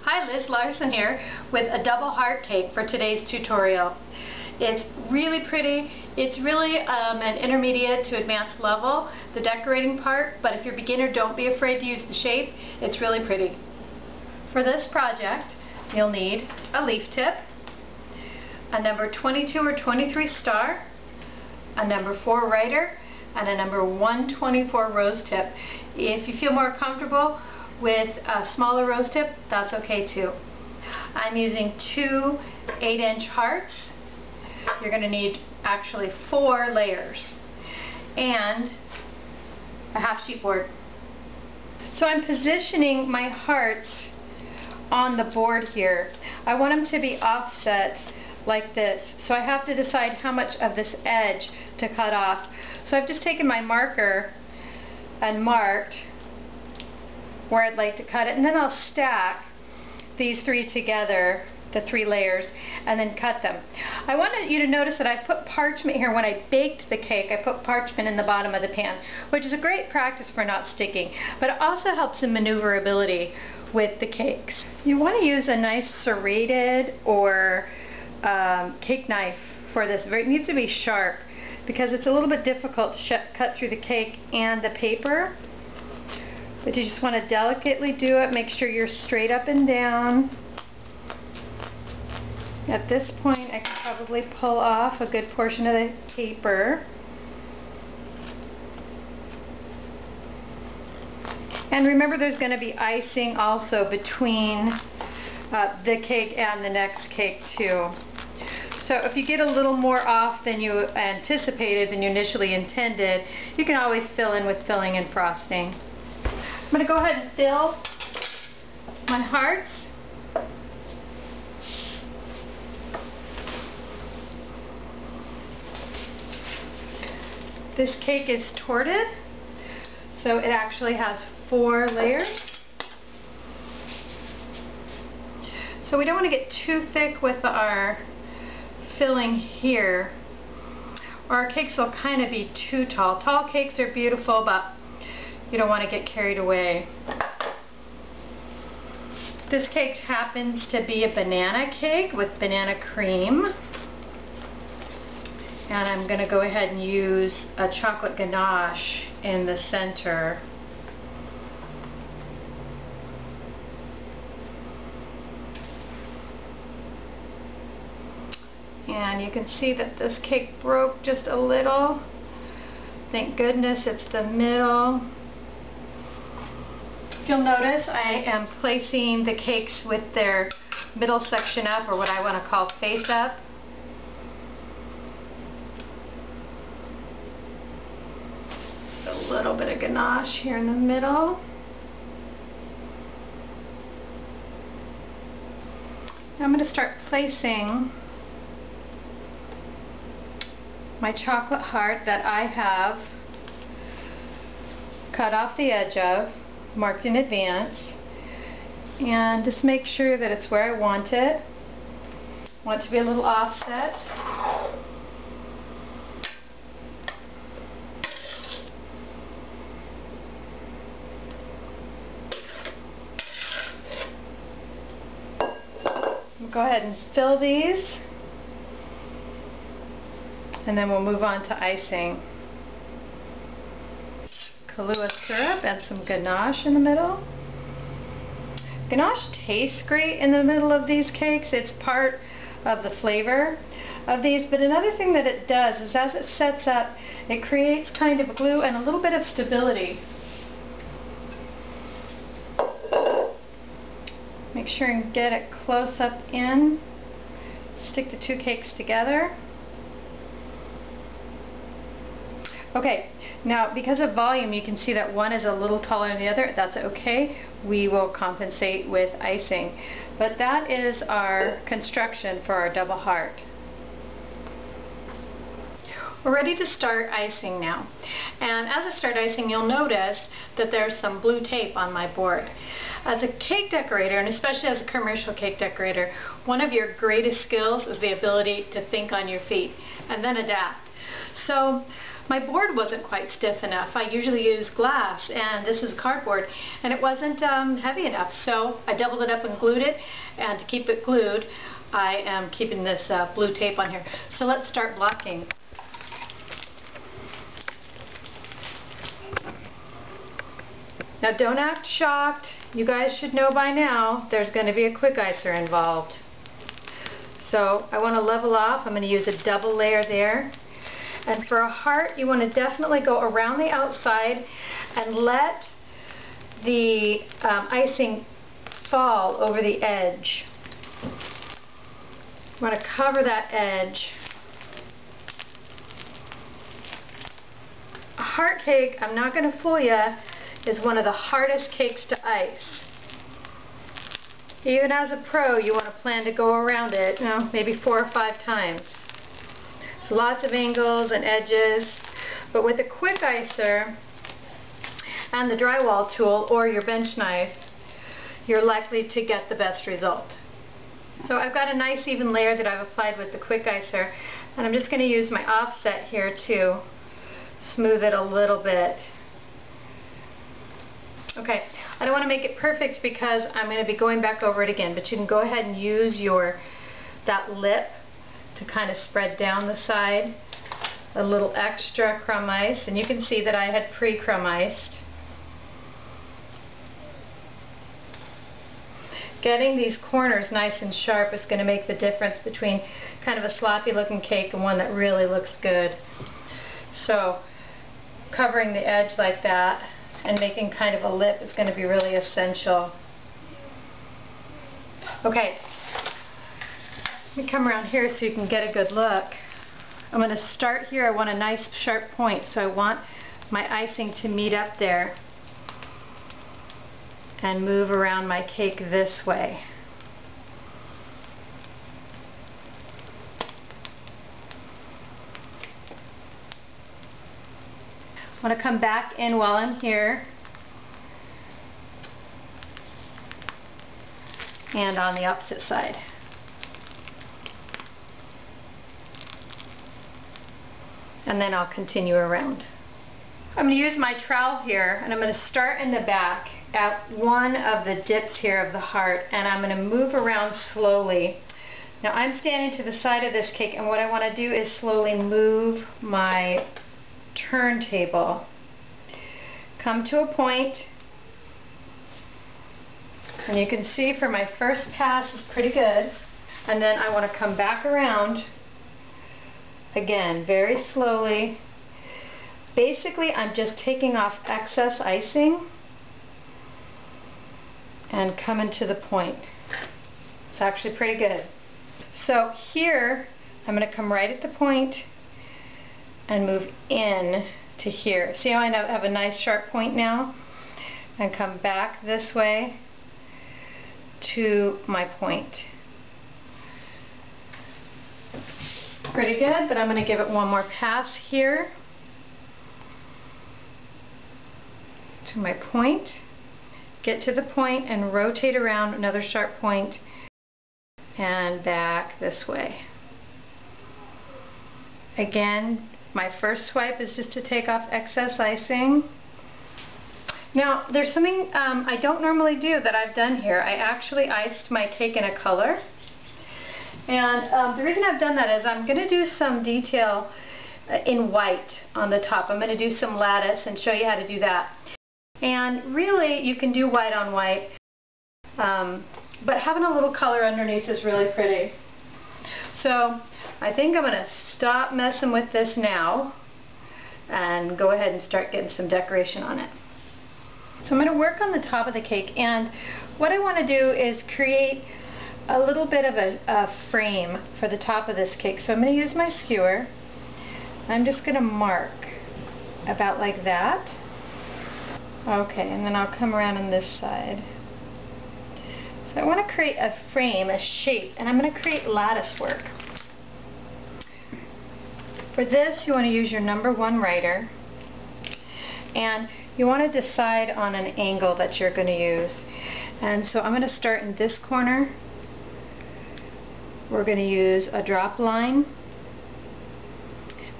Hi, Liz Larson here with a double heart cake for today's tutorial. It's really pretty. It's really an intermediate to advanced level, the decorating part, but if you're a beginner, don't be afraid to use the shape. It's really pretty. For this project, you'll need a leaf tip, a number 22 or 23 star, a number 4 writer, and a number 124 rose tip. If you feel more comfortable with a smaller rose tip, that's okay too. I'm using two 8-inch hearts. You're going to need actually 4 layers and a half sheet board. So I'm positioning my hearts on the board here. I want them to be offset like this. So I have to decide how much of this edge to cut off. So I've just taken my marker and marked where I'd like to cut it, and then I'll stack these 3 together, the 3 layers, and then cut them. I wanted you to notice that I put parchment here. When I baked the cake, I put parchment in the bottom of the pan, which is a great practice for not sticking, but it also helps in maneuverability with the cakes. You want to use a nice serrated or cake knife for this. It needs to be sharp because it's a little bit difficult to cut through the cake and the paper. But you just want to delicately do it. Make sure you're straight up and down. At this point, I can probably pull off a good portion of the paper. And remember, there's going to be icing also between the cake and the next cake too. So if you get a little more off than you anticipated, than you initially intended, you can always fill in with filling and frosting. I'm going to go ahead and fill my hearts. This cake is torted, so it actually has 4 layers. So we don't want to get too thick with our filling here, or our cakes will kind of be too tall. Tall cakes are beautiful, but you don't want to get carried away. This cake happens to be a banana cake with banana cream. And I'm going to go ahead and use a chocolate ganache in the center. And you can see that this cake broke just a little. Thank goodness it's the middle. You'll notice I am placing the cakes with their middle section up, or what I want to call face up. Just a little bit of ganache here in the middle. Now I'm going to start placing my chocolate heart that I have cut off the edge of, marked in advance, and just make sure that it's where I want it. Want it to be a little offset. We'll go ahead and fill these, and then we'll move on to icing. Kahlua syrup and some ganache in the middle. Ganache tastes great in the middle of these cakes. It's part of the flavor of these, but another thing that it does is as it sets up, it creates kind of glue and a little bit of stability. Make sure and get it close up in. Stick the 2 cakes together. Okay, now because of volume, you can see that one is a little taller than the other. That's okay. We will compensate with icing. But that is our construction for our double heart. We're ready to start icing now. And as I start icing, you'll notice that there's some blue tape on my board. As a cake decorator, and especially as a commercial cake decorator, one of your greatest skills is the ability to think on your feet and then adapt. So my board wasn't quite stiff enough. I usually use glass, and this is cardboard, and it wasn't heavy enough. So I doubled it up and glued it, and to keep it glued, I am keeping this blue tape on here. So let's start blocking. Now don't act shocked. You guys should know by now there's going to be a quick icer involved. So I want to level off. I'm going to use a double layer there. And for a heart, you want to definitely go around the outside and let the icing fall over the edge. You want to cover that edge. A heart cake, I'm not going to fool you, is one of the hardest cakes to ice. Even as a pro, you want to plan to go around it, you know, maybe 4 or 5 times. So lots of angles and edges, but with a quick icer and the drywall tool or your bench knife, you're likely to get the best result. So I've got a nice even layer that I've applied with the quick icer, and I'm just going to use my offset here to smooth it a little bit. Okay, I don't want to make it perfect because I'm going to be going back over it again, but you can go ahead and use that lip to kind of spread down the side, a little extra crumb ice, and you can see that I had pre-crumb iced. Getting these corners nice and sharp is going to make the difference between kind of a sloppy looking cake and one that really looks good. So covering the edge like that and making kind of a lip is going to be really essential. Okay, let me come around here so you can get a good look. I'm going to start here. I want a nice sharp point, so I want my icing to meet up there and move around my cake this way. I want to come back in while I'm here and on the opposite side. And then I'll continue around. I'm going to use my trowel here, and I'm going to start in the back at one of the dips here of the heart, and I'm going to move around slowly. Now I'm standing to the side of this cake, and what I want to do is slowly move my turntable. Come to a point, and you can see for my first pass is pretty good, and then I want to come back around again very slowly. Basically I'm just taking off excess icing and coming to the point. It's actually pretty good. So here I'm going to come right at the point and move in to here. See how I have a nice sharp point now? And come back this way to my point. Pretty good, but I'm going to give it one more pass here to my point. Get to the point and rotate around another sharp point and back this way. Again, my first swipe is just to take off excess icing. Now there's something I don't normally do that I've done here. I actually iced my cake in a color. And the reason I've done that is I'm going to do some detail in white on the top. I'm going to do some lattice and show you how to do that. And really you can do white on white, but having a little color underneath is really pretty. So I think I'm going to stop messing with this now and go ahead and start getting some decoration on it. So I'm going to work on the top of the cake, and what I want to do is create a little bit of a frame for the top of this cake. So I'm going to use my skewer. I'm just going to mark about like that. Okay, and then I'll come around on this side. So I want to create a frame, a shape, and I'm going to create lattice work. For this, you want to use your #1 writer, and you want to decide on an angle that you're going to use. And so I'm going to start in this corner. We're going to use a drop line,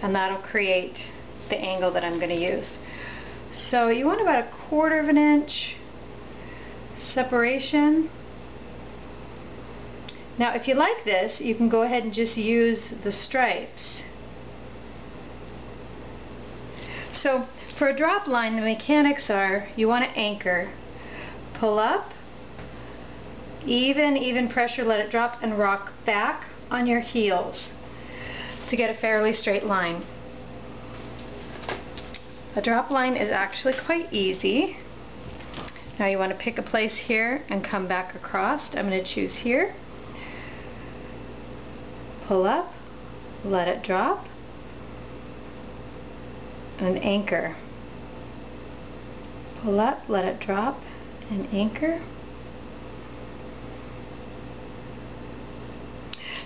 and that'll create the angle that I'm going to use. So you want about 1/4 of an inch separation. Now if you like this, you can go ahead and just use the stripes. So for a drop line, the mechanics are you want to anchor, pull up, even pressure, let it drop, and rock back on your heels to get a fairly straight line. A drop line is actually quite easy. Now you want to pick a place here and come back across. I'm going to choose here. Pull up, let it drop, and anchor. Pull up, let it drop, and anchor.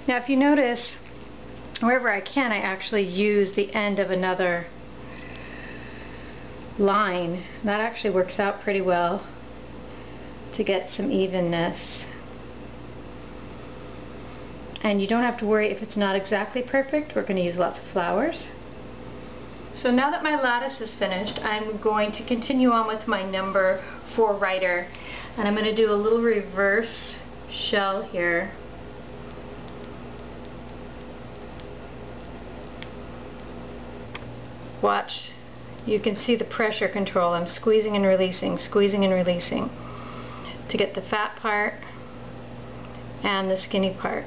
Now if you notice, wherever I can, I actually use the end of another line. That actually works out pretty well to get some evenness. And you don't have to worry if it's not exactly perfect. We're going to use lots of flowers. So now that my lattice is finished, I'm going to continue on with my #4 writer, and I'm going to do a little reverse shell here. Watch, you can see the pressure control. I'm squeezing and releasing to get the fat part and the skinny part.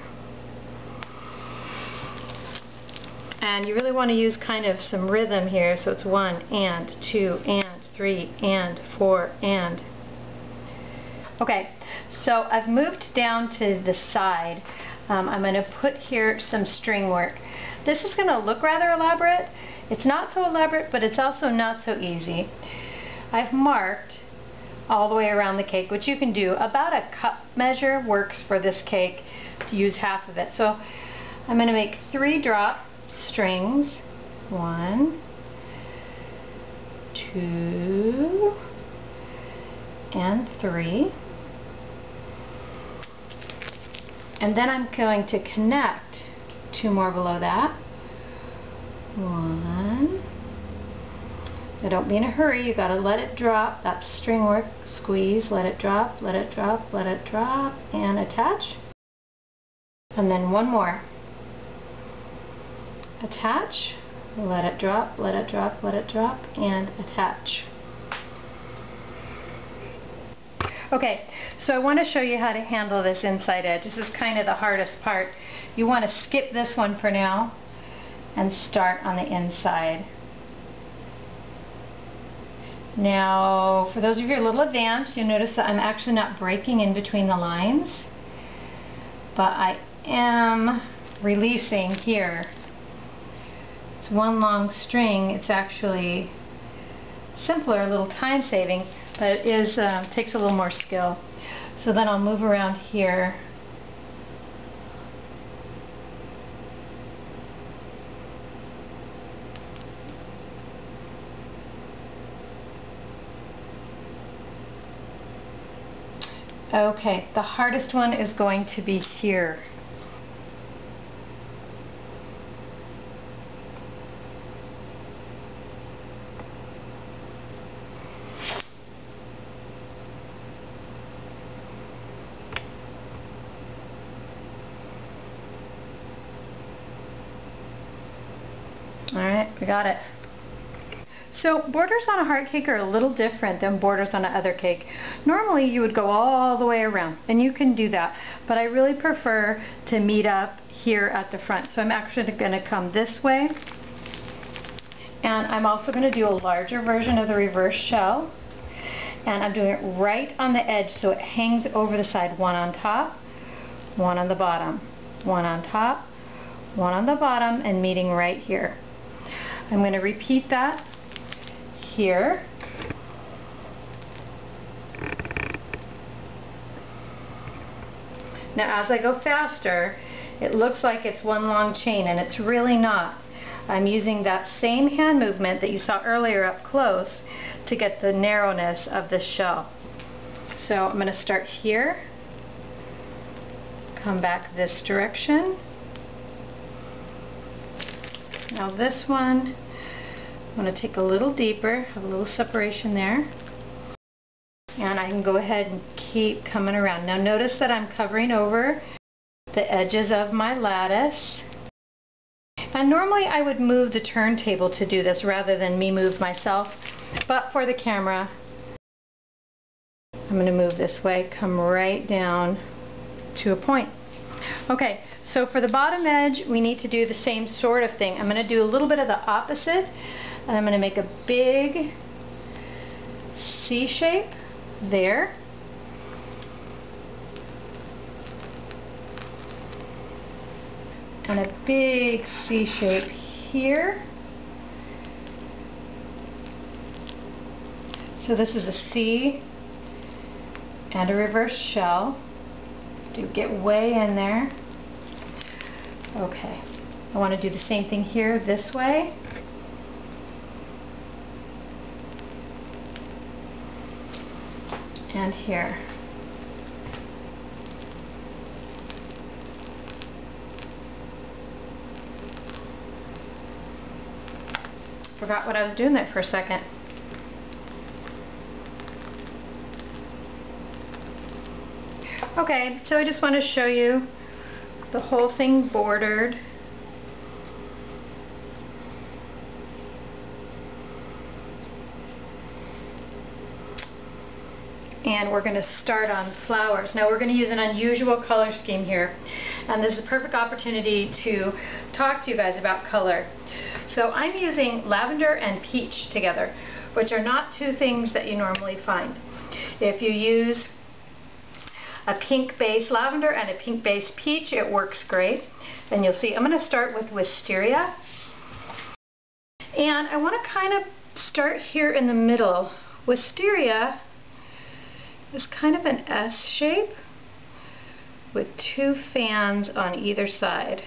And you really want to use kind of some rhythm here, so it's 1 and 2 and 3 and 4 and. Okay, so I've moved down to the side. I'm going to put here some string work. This is going to look rather elaborate. It's not so elaborate, but it's also not so easy. I've marked all the way around the cake, which you can do. About a cup measure works for this cake to use half of it. So I'm going to make 3 drop strings. 1, 2, and 3. And then I'm going to connect 2 more below that. 1. Now don't be in a hurry, you gotta let it drop. That's string work. Squeeze, let it drop, let it drop, let it drop, and attach. And then 1 more. Attach, let it drop, let it drop, let it drop, and attach. Okay, so I want to show you how to handle this inside edge. This is kind of the hardest part. You want to skip this one for now and start on the inside. Now, for those of you who are a little advanced, you'll notice that I'm actually not breaking in between the lines, but I am releasing here. It's 1 long string. It's actually simpler, a little time saving, but it is takes a little more skill. So then I'll move around here. Okay, the hardest one is going to be here. Alright, we got it. So borders on a heart cake are a little different than borders on another cake. Normally you would go all the way around, and you can do that, but I really prefer to meet up here at the front. So I'm actually going to come this way, and I'm also going to do a larger version of the reverse shell, and I'm doing it right on the edge so it hangs over the side. 1 on top, 1 on the bottom, 1 on top, 1 on the bottom, and meeting right here. I'm going to repeat that here. Now as I go faster, it looks like it's 1 long chain, and it's really not. I'm using that same hand movement that you saw earlier up close to get the narrowness of this shell. So I'm going to start here, come back this direction. Now this one, I'm going to take a little deeper, have a little separation there. And I can go ahead and keep coming around. Now notice that I'm covering over the edges of my lattice. And normally I would move the turntable to do this rather than me move myself. But for the camera, I'm going to move this way, come right down to a point. Okay, so for the bottom edge, we need to do the same sort of thing. I'm going to do a little bit of the opposite, and I'm going to make a big C shape there. And a big C shape here. So this is a C and a reverse shell. Do get way in there. Okay, I want to do the same thing here this way. And here. Forgot what I was doing there for a second. Okay, so I just want to show you the whole thing bordered. And we're going to start on flowers. Now we're going to use an unusual color scheme here, and this is a perfect opportunity to talk to you guys about color. So I'm using lavender and peach together, which are not two things that you normally find. If you use a pink base lavender and a pink base peach, it works great. And you'll see I'm going to start with Wisteria, and I want to kind of start here in the middle. Wisteria is kind of an S shape with two fans on either side.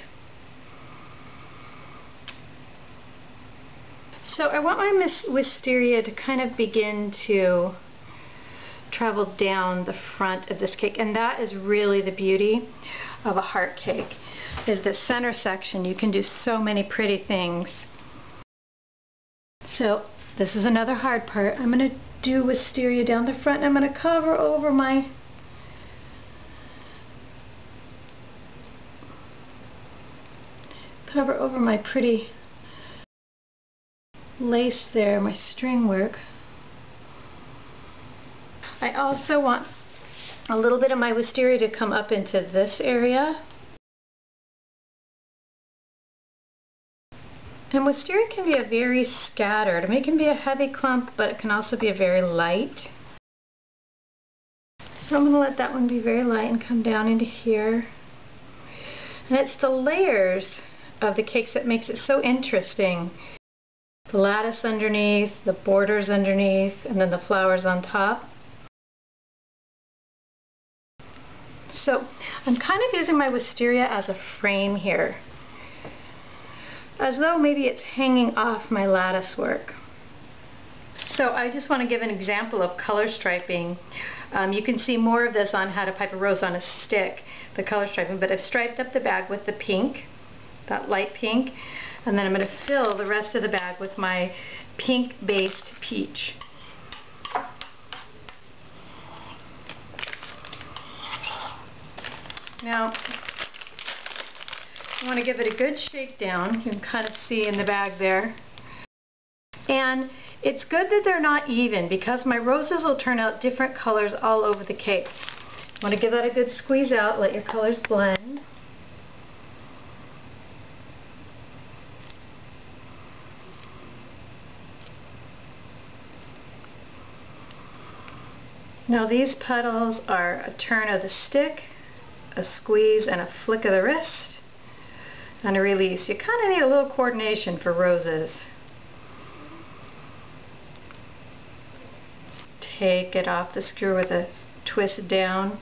So I want my Wisteria to kind of begin to travel down the front of this cake, and that is really the beauty of a heart cake, is the center section. You can do so many pretty things. So this is another hard part. I'm going to do Wisteria down the front, and I'm going to cover over my pretty lace there, my string work. I also want a little bit of my Wisteria to come up into this area. And Wisteria can be a very scattered. I mean, it can be a heavy clump, but it can also be a very light. So I'm going to let that one be very light and come down into here. And it's the layers of the cakes that makes it so interesting. The lattice underneath, the borders underneath, and then the flowers on top. So I'm kind of using my Wisteria as a frame here, as though maybe it's hanging off my lattice work. So I just want to give an example of color striping. You can see more of this on How to Pipe a Rose on a Stick, the color striping, but I've striped up the bag with the pink, that light pink, and then I'm going to fill the rest of the bag with my pink based peach. Now, I want to give it a good shake down. You can kind of see in the bag there. And it's good that they're not even, because my roses will turn out different colors all over the cake. You want to give that a good squeeze out, let your colors blend. Now these petals are a turn of the stick, a squeeze, and a flick of the wrist, and a release. You kind of need a little coordination for roses. Take it off the skewer with a twist down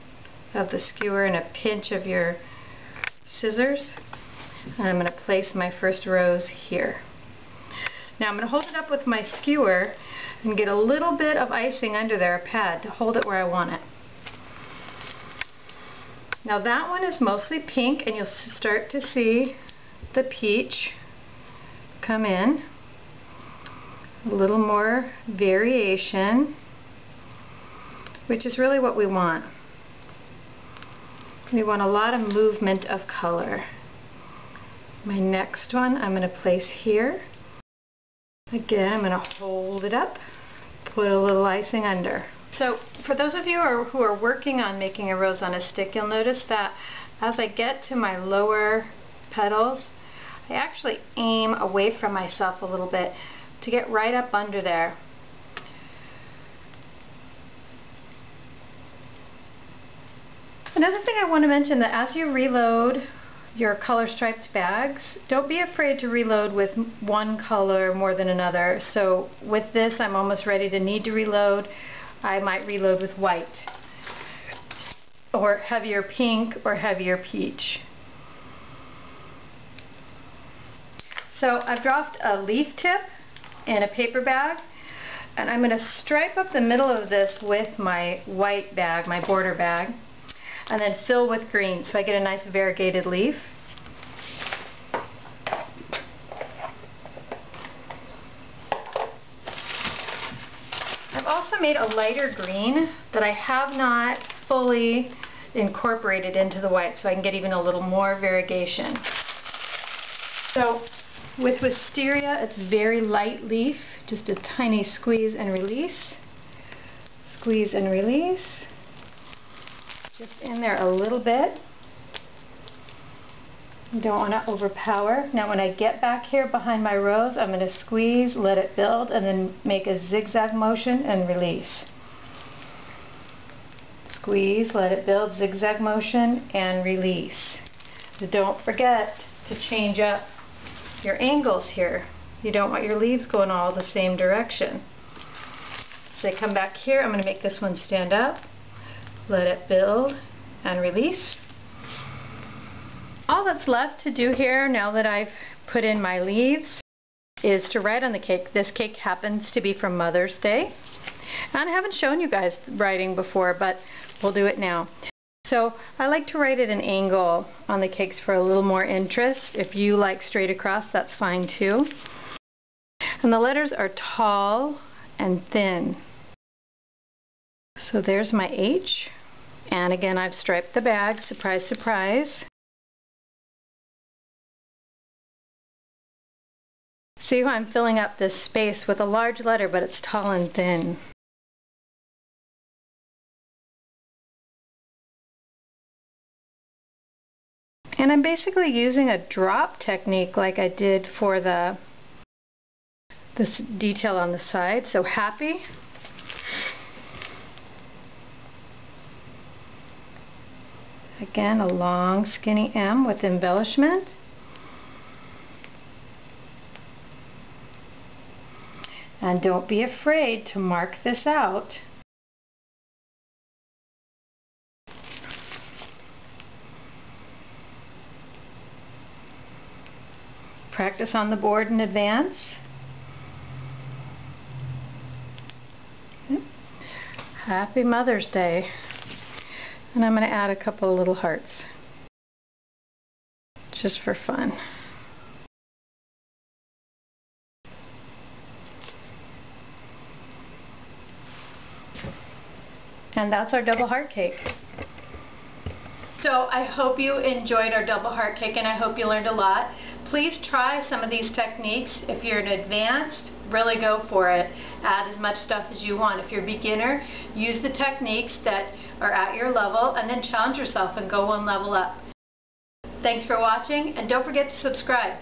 of the skewer and a pinch of your scissors. And I'm going to place my first rose here. Now I'm going to hold it up with my skewer and get a little bit of icing under there, a pad, to hold it where I want it. Now that one is mostly pink, and you'll start to see the peach come in. A little more variation, which is really what we want. We want a lot of movement of color. My next one I'm going to place here. Again, I'm going to hold it up, put a little icing under. So for those of you who are working on making a rose on a stick, you'll notice that as I get to my lower petals, I actually aim away from myself a little bit to get right up under there. Another thing I want to mention, that as you reload your color striped bags, don't be afraid to reload with one color more than another. So with this, I'm almost ready to need to reload. I might reload with white, or heavier pink, or heavier peach. So I've dropped a leaf tip in a paper bag, and I'm going to stripe up the middle of this with my white bag, my border bag, and then fill with green so I get a nice variegated leaf. I've also made a lighter green that I have not fully incorporated into the white, so I can get even a little more variegation. So with Wisteria, it's very light leaf, just a tiny squeeze and release. Squeeze and release. Just in there a little bit. You don't want to overpower. Now when I get back here behind my rose, I'm going to squeeze, let it build, and then make a zigzag motion and release. Squeeze, let it build, zigzag motion, and release. But don't forget to change up your angles here. You don't want your leaves going all the same direction. So I come back here, I'm going to make this one stand up. Let it build and release. All that's left to do here, now that I've put in my leaves, is to write on the cake. This cake happens to be from Mother's Day. And I haven't shown you guys writing before, but we'll do it now. So I like to write at an angle on the cakes for a little more interest. If you like straight across, that's fine too. And the letters are tall and thin. So there's my H, and again I've striped the bag, surprise, surprise. See how I'm filling up this space with a large letter, but it's tall and thin. And I'm basically using a drop technique like I did for this detail on the side. So happy. Again, a long skinny M with embellishment. And don't be afraid to mark this out. Practice on the board in advance. Happy Mother's Day. And I'm going to add a couple of little hearts, just for fun. And that's our double heart cake. So I hope you enjoyed our double heart cake, and I hope you learned a lot. Please try some of these techniques. If you're an advanced, really go for it. Add as much stuff as you want. If you're a beginner, use the techniques that are at your level, and then challenge yourself and go one level up. Thanks for watching, and don't forget to subscribe.